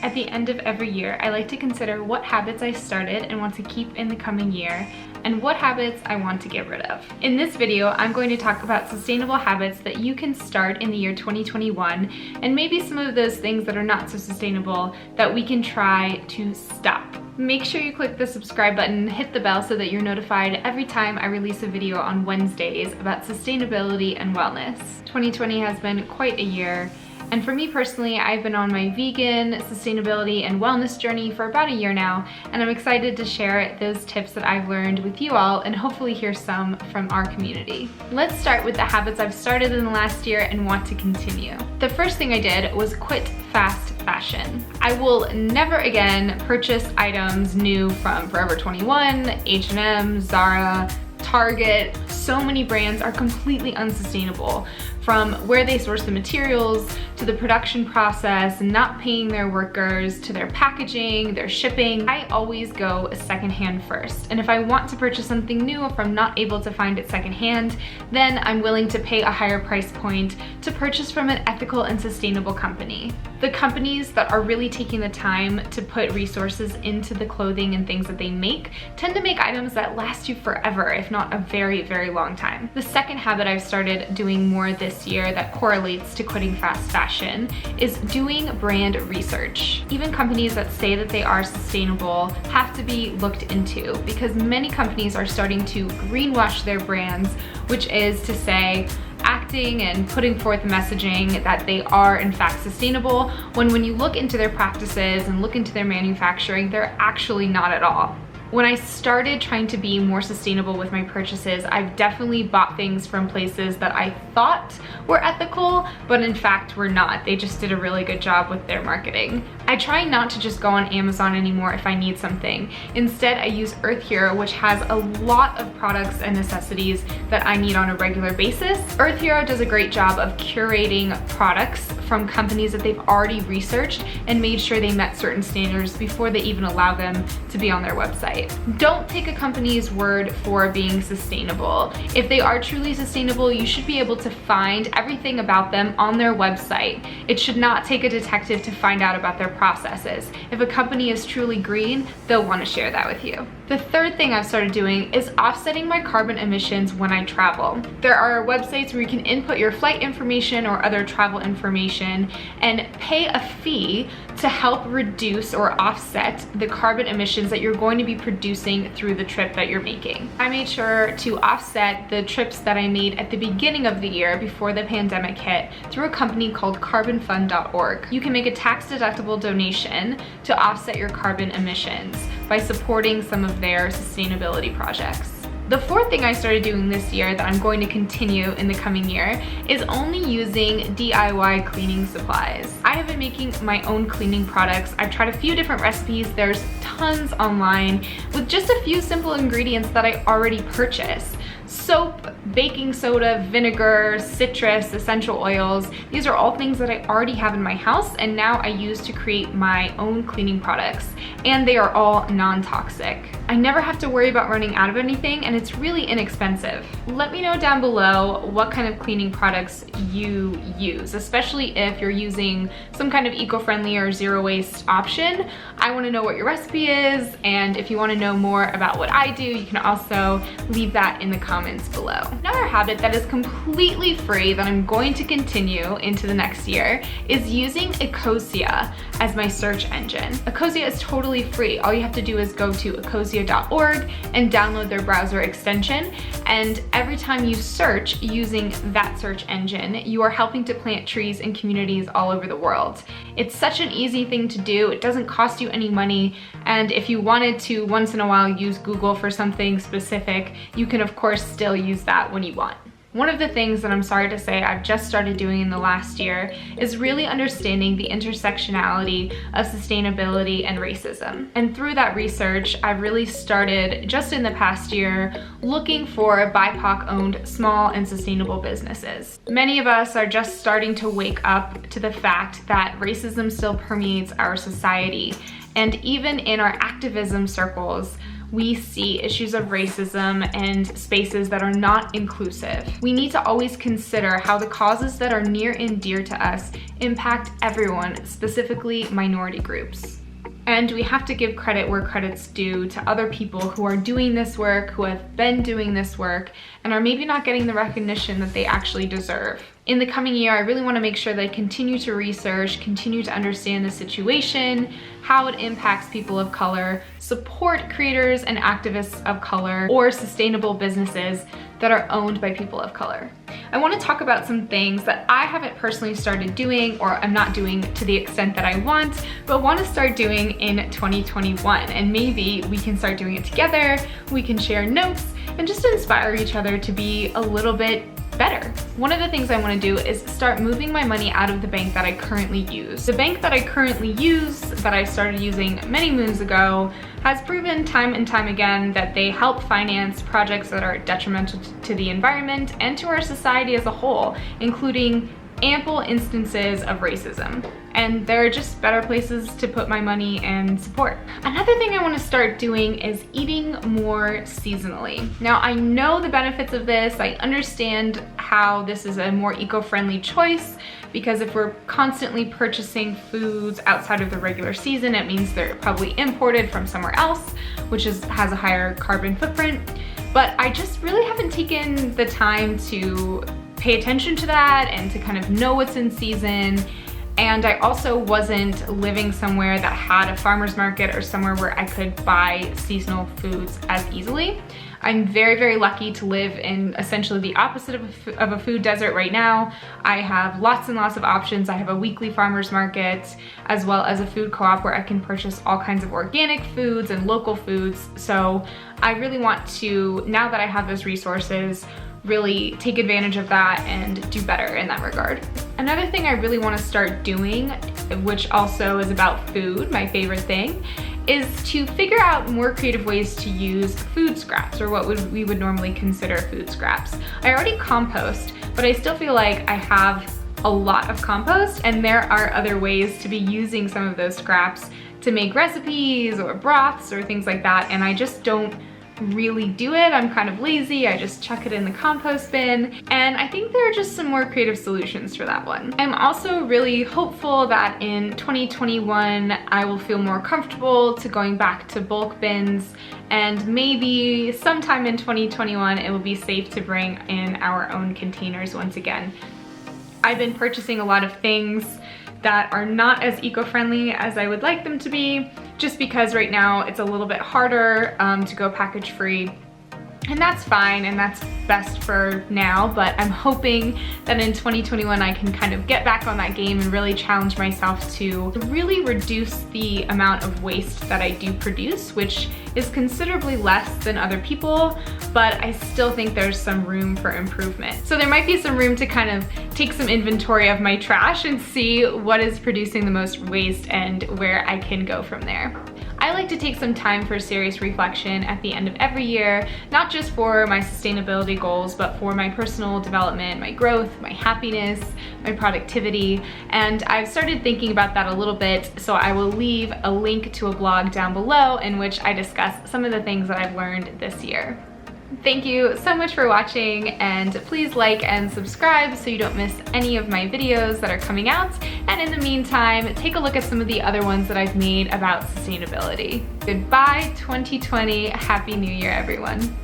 At the end of every year, I like to consider what habits I started and want to keep in the coming year, and what habits I want to get rid of. In this video, I'm going to talk about sustainable habits that you can start in the year 2021, and maybe some of those things that are not so sustainable that we can try to stop. Make sure you click the subscribe button and hit the bell so that you're notified every time I release a video on Wednesdays about sustainability and wellness. 2020 has been quite a year. And for me personally, I've been on my vegan, sustainability, and wellness journey for about a year now, and I'm excited to share those tips that I've learned with you all and hopefully hear some from our community. Let's start with the habits I've started in the last year and want to continue. The first thing I did was quit fast fashion. I will never again purchase items new from Forever 21, H&M, Zara, Target. So many brands are completely unsustainable, from where they source the materials, to the production process, not paying their workers, to their packaging, their shipping. I always go secondhand first. And if I want to purchase something new, if I'm not able to find it secondhand, then I'm willing to pay a higher price point to purchase from an ethical and sustainable company. The companies that are really taking the time to put resources into the clothing and things that they make tend to make items that last you forever, if not a very, very long time. The second habit I've started doing more this year that correlates to quitting fast fashion is doing brand research. Even companies that say that they are sustainable have to be looked into, because many companies are starting to greenwash their brands, which is to say, acting and putting forth messaging that they are in fact sustainable, when you look into their practices and look into their manufacturing, they're actually not at all. When I started trying to be more sustainable with my purchases, I've definitely bought things from places that I thought were ethical, but in fact were not. They just did a really good job with their marketing. I try not to just go on Amazon anymore if I need something. Instead, I use Earth Hero, which has a lot of products and necessities that I need on a regular basis. Earth Hero does a great job of curating products from companies that they've already researched and made sure they met certain standards before they even allow them to be on their website. Don't take a company's word for being sustainable. If they are truly sustainable, you should be able to find everything about them on their website. It should not take a detective to find out about their processes. If a company is truly green, they'll want to share that with you. The third thing I've started doing is offsetting my carbon emissions when I travel. There are websites where you can input your flight information or other travel information and pay a fee to help reduce or offset the carbon emissions that you're going to be producing through the trip that you're making. I made sure to offset the trips that I made at the beginning of the year before the pandemic hit through a company called carbonfund.org. You can make a tax-deductible donation to offset your carbon emissions by supporting some of their sustainability projects. The fourth thing I started doing this year that I'm going to continue in the coming year is only using DIY cleaning supplies. I have been making my own cleaning products. I've tried a few different recipes. There's tons online with just a few simple ingredients that I already purchased. Soap, baking soda, vinegar, citrus, essential oils. These are all things that I already have in my house and now I use to create my own cleaning products, and they are all non-toxic. I never have to worry about running out of anything, and it's really inexpensive. Let me know down below what kind of cleaning products you use, especially if you're using some kind of eco-friendly or zero waste option. I want to know what your recipe is, and if you want to know more about what I do, you can also leave that in the comments below. Another habit that is completely free that I'm going to continue into the next year is using Ecosia as my search engine. Ecosia is totally free. All you have to do is go to ecosia.org and download their browser extension, and every time you search using that search engine, you are helping to plant trees in communities all over the world. It's such an easy thing to do. It doesn't cost you any money, and if you wanted to once in a while use Google for something specific, you can of course still use that when you want. One of the things that I'm sorry to say I've just started doing in the last year is really understanding the intersectionality of sustainability and racism. And through that research, I've really started, just in the past year, looking for BIPOC-owned small and sustainable businesses. Many of us are just starting to wake up to the fact that racism still permeates our society. And even in our activism circles, we see issues of racism and spaces that are not inclusive. We need to always consider how the causes that are near and dear to us impact everyone, specifically minority groups. And we have to give credit where credit's due to other people who are doing this work, who have been doing this work, and are maybe not getting the recognition that they actually deserve. In the coming year, I really want to make sure that I continue to research, continue to understand the situation, how it impacts people of color, support creators and activists of color, or sustainable businesses that are owned by people of color. I want to talk about some things that I haven't personally started doing, or I'm not doing to the extent that I want, but want to start doing in 2021. And maybe we can start doing it together, we can share notes, and just inspire each other to be a little bit better. One of the things I want to do is start moving my money out of the bank that I currently use. The bank that I currently use, that I started using many moons ago, has proven time and time again that they help finance projects that are detrimental to the environment and to our society as a whole, including ample instances of racism. And there are just better places to put my money and support. Another thing I want to start doing is eating more seasonally. Now, I know the benefits of this. I understand how this is a more eco-friendly choice, because if we're constantly purchasing foods outside of the regular season, it means they're probably imported from somewhere else, which has a higher carbon footprint. But I just really haven't taken the time to pay attention to that and to kind of know what's in season. And I also wasn't living somewhere that had a farmer's market or somewhere where I could buy seasonal foods as easily. I'm very, very lucky to live in essentially the opposite of a food desert right now. I have lots and lots of options. I have a weekly farmer's market, as well as a food co-op where I can purchase all kinds of organic foods and local foods. So I really want to, now that I have those resources, really take advantage of that and do better in that regard. Another thing I really want to start doing, which also is about food, my favorite thing, is to figure out more creative ways to use food scraps, or what we would normally consider food scraps. I already compost, but I still feel like I have a lot of compost, and there are other ways to be using some of those scraps to make recipes or broths or things like that, and I just don't really do it. I'm kind of lazy. I just chuck it in the compost bin, and I think there are just some more creative solutions for that one. I'm also really hopeful that in 2021 I will feel more comfortable to going back to bulk bins, and maybe sometime in 2021 it will be safe to bring in our own containers once again. I've been purchasing a lot of things that are not as eco-friendly as I would like them to be, just because right now it's a little bit harder to go package free. And that's fine, and that's best for now, but I'm hoping that in 2021 I can kind of get back on that game and really challenge myself to really reduce the amount of waste that I do produce, which is considerably less than other people, but I still think there's some room for improvement. So there might be some room to kind of take some inventory of my trash and see what is producing the most waste and where I can go from there. I like to take some time for serious reflection at the end of every year, not just for my sustainability goals, but for my personal development, my growth, my happiness, my productivity, and I've started thinking about that a little bit, so I will leave a link to a blog down below in which I discuss some of the things that I've learned this year. Thank you so much for watching, and please like and subscribe so you don't miss any of my videos that are coming out. And in the meantime, take a look at some of the other ones that I've made about sustainability. Goodbye 2020, Happy New Year everyone.